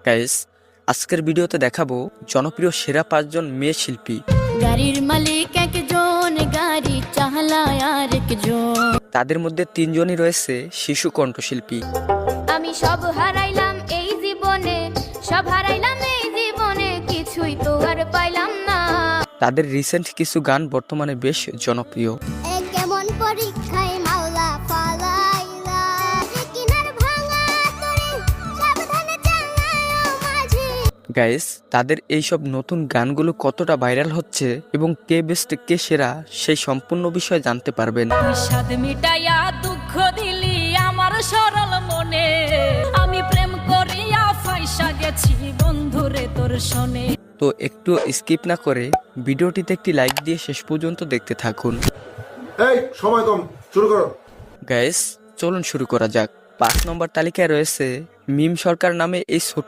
Guys, আজকের ভিডিওতে দেখাবো জনপ্রিয় সেরা 5 জন মেয়ে শিল্পী। গাড়ির মালিক একজন, গাড়ি চালায় আরেকজন। তাদের মধ্যে 3 জনই রয়েছে শিশু কণ্ঠশিল্পী। আমি সব হারাইলাম এই জীবনে, সব হারাইলাম এই জীবনে, কিছুই তো আর পাইলাম না। তাদের রিসেন্ট কিছু গান বর্তমানে বেশ জনপ্রিয়। কেমন পরীক্ষায় মাওলা পালাইলা, কিনার ভাঙা তরে সাবধানে চালায়ও মাঝি। গাইস, তাদের এইসব নতুন গানগুলো কতটা ভাইরাল হচ্ছে এবং কে বেস্ট কে সেরা সেই সম্পূর্ণ বিষয় জানতে পারবেন। বিষাদ মিটাইয়া দুঃখ দিলি আমার সরল মনে, আমি প্রেম করিয়া ফাইসা গেছি বন্ধুরে তোর শোনে। তো একটু স্কিপ না করে ভিডিওটিতে একটি লাইক দিয়ে শেষ পর্যন্ত দেখতে থাকুন। এই সময় কম, শুরু করো। গাইস, চলুন শুরু করা যাক। 5 নম্বর তালিকায় রয়েছে মিম সরকার নামে এই ছোট্ট